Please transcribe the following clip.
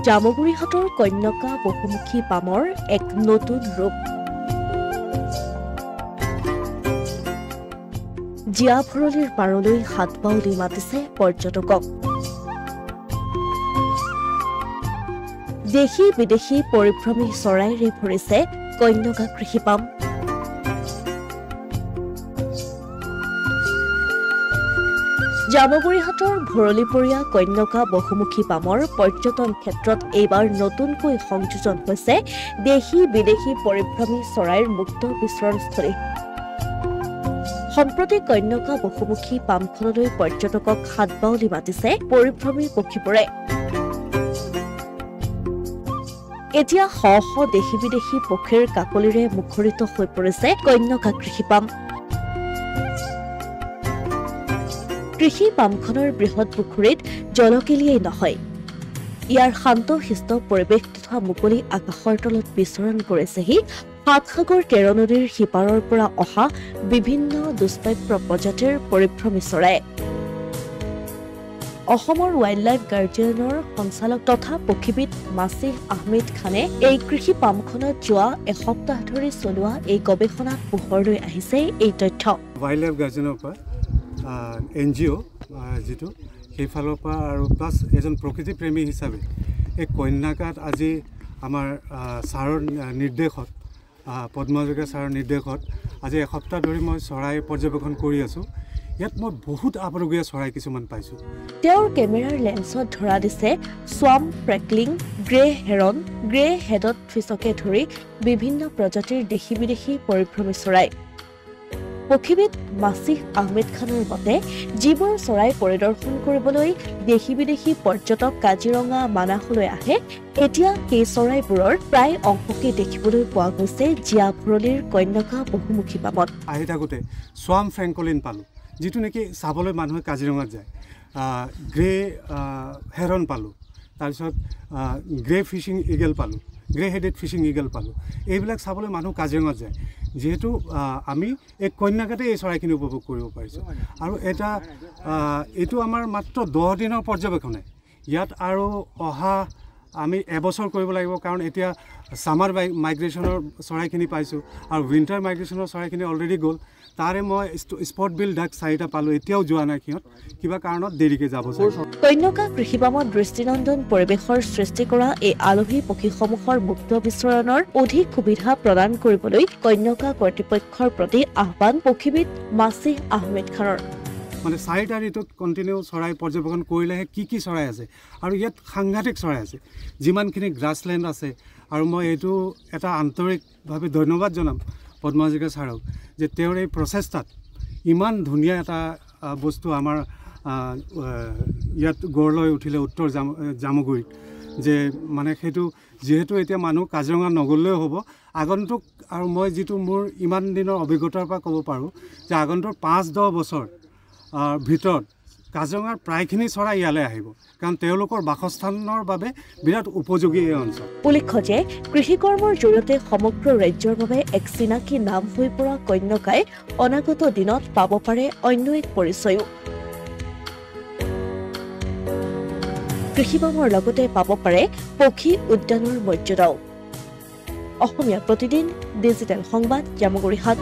জামুগুৰিহাটৰ কন্যকা বহুমুখী পামৰ এক নতুন ৰূপ। জীয়া ভৰলীৰ পাৰলৈ হাত বাউলি মাতিছে পৰ্যটকক। দেশী বিদেশী পৰিভ্ৰমী চৰাইৰে ভৰিছে কন্যকা কৃষি পাম। জামুগুৰিহাটৰ ভৰলীপৰীয়া কন্যকা বহুমুখী পামৰ পৰ্যটন ক্ষেত্ৰত এইবাৰ নতুনকৈ সংযোজন হৈছে দেশী বিদেশী পৰিভ্ৰমী চৰাইৰ মুক্ত বিচৰণস্থলী। সম্প্ৰতি কন্যকা বহুমুখী পামখনলৈ পৰ্যটকক হাত বাউলি মাতিছে পৰিভ্ৰমী পক্ষীবোৰে। এতিয়া শ শ দেশী বিদেশী পক্ষীৰ কাকলিৰে মুখৰিত হৈ পৰিছে কন্যকা কৃষি পাম। কৃষি পামখনৰ বৃহৎ পুখুৰীত জলকেলিয়েই নহয়, ইয়াৰ শান্তশিষ্ট পৰিৱেশ তথা মুকলি আকাশৰ তলত বিচৰণ কৰিছেহি সাতসাগৰ তেৰ নদীৰ সিপাৰৰ পৰা অহা বিভিন্ন দুষ্প্ৰাপ্য প্ৰজাতিৰ পৰিভ্ৰমী চৰাই। অসমৰ ৱাইল্ড লাইফ গাৰ্ডিয়ানৰ সঞ্চালক তথা পক্ষীবিদ মাছিহ আহমেদ খানে এই কৃষি পামখনত যোৱা এসপ্তাহ ধৰি চলোৱা এই গৱেষণাত পোহৰলৈ আহিছে এই তথ্য। ৱাইল্ড লাইফ গাৰ্ডিয়ানৰ পৰা NGO যিটো সেইফালৰ পৰা আৰু প্লাছ এজন প্ৰকৃতিপ্ৰেমী হিচাপে এই কন্যাকাত আজি আমাৰ ছাৰৰ নিৰ্দেশত পদ্মহাজৰিকা ছাৰৰ নিৰ্দেশত আজি এসপ্তাহ ধৰি মই চৰাই পৰ্যবেক্ষণ কৰি আছোঁ। ইয়াত মই বহুত আপুৰুগীয়া চৰাই কিছুমান পাইছোঁ। তেওঁৰ কেমেৰাৰ লেন্সত ধৰা দিছে স্বাম প্ৰেকলিং, গ্ৰে হেৰন, গ্ৰে হেডত ফিছকে ধৰি বিভিন্ন প্ৰজাতিৰ দেশী বিদেশী পৰিভ্ৰমী চৰাই। পক্ষীবিদ মাছিহ আহমেদ খানৰ মতে যিবোৰ চৰাই পৰিদৰ্শন কৰিবলৈ দেশী বিদেশী পৰ্যটক কাজিৰঙা মানাহলৈ আহে, এতিয়া সেই চৰাইবোৰৰ প্ৰায় অংশকে দেখিবলৈ পোৱা গৈছে জীয়া ভৰলীৰ কন্যকা বহুমুখী পামত। আহি থাকোঁতে স্বাম ফ্ৰেংকলিন পালোঁ, যিটো নেকি চাবলৈ মানুহে কাজিৰঙাত যায়। গ্ৰে হেৰন পালোঁ, তাৰপিছত গ্ৰে ফিচিং ইগল পালোঁ, গ্ৰে হেডেড ফিচিং ইগল পালোঁ। এইবিলাক চাবলৈ মানুহ কাজিৰঙাত যায়, যিহেতু আমি এই কন্যাকাতে এই চৰাইখিনি উপভোগ কৰিব পাৰিছোঁ। আৰু এইটো আমাৰ মাত্ৰ 10 দিনৰ পৰ্যবেক্ষণে। ইয়াত আৰু অহা আমি এবছৰ কৰিব লাগিব, কাৰণ এতিয়া ছামাৰ মাইগ্ৰেশ্যনৰ চৰাইখিনি পাইছোঁ আৰু উইণ্টাৰ মাইগ্ৰেশ্যনৰ চৰাইখিনি অলৰেডি গ'ল। তাৰে মই স্পট বিল ডাক 4টা পালোঁ, এতিয়াও যোৱা নাই, সিহঁত কিবা কাৰণত দেৰিকৈ যাব। কন্যকা কৃষি পামত দৃষ্টিনন্দন পৰিৱেশৰ সৃষ্টি কৰা এই আলহী পক্ষীসমূহৰ মুক্ত বিচৰণৰ অধিক সুবিধা প্ৰদান কৰিবলৈ কন্যকা কৰ্তৃপক্ষৰ প্ৰতি আহ্বান পক্ষীবিদ মাছিহ আহমেদ খানৰ। মানে 4টা ঋতুত কণ্টিনিউ চৰাই পৰ্যবেক্ষণ কৰিলেহে কি চৰাই আছে, আৰু ইয়াত সাংঘাতিক চৰাই আছে, যিমানখিনি গ্ৰাছলেণ্ড আছে। আৰু মই এইটো এটা আন্তৰিকভাৱে ধন্যবাদ জনাম পদ্মহাজৰিকা ছাৰক, যে তেওঁৰ এই প্ৰচেষ্টাত ইমান ধুনীয়া এটা বস্তু আমাৰ ইয়াত গঢ় লৈ উঠিলে উত্তৰ জামুগুৰিত, যে মানে সেইটো যিহেতু এতিয়া মানুহ কাজিৰঙা নগ'লেও হ'ব। আগন্তুক আৰু মই যিটো মোৰ ইমান দিনৰ অভিজ্ঞতাৰ পৰা ক'ব পাৰোঁ যে আগন্তুক 5-10 বছৰ ভিতৰত কাজিৰঙাৰ প্ৰায়খিনি চৰাই ইয়ালৈ আহিব, কাৰণ তেওঁলোকৰ বাসস্থানৰ বাবে বিৰাট উপযোগী এই অঞ্চল। উল্লেখ্য যে কৃষিকৰ্মৰ জৰিয়তে সমগ্ৰ ৰাজ্যৰ বাবে এক চিনাকি নাম হৈ পৰা কন্যকাই অনাগত দিনত পাব পাৰে অন্য এক পৰিচয়ো। কৃষিপামৰ লগতে পাব পাৰে পক্ষী উদ্যানৰ মৰ্যাদাও। অসমীয়া প্ৰতিদিন ডিজিটেল সংবাদ, জামুগুৰিহাট।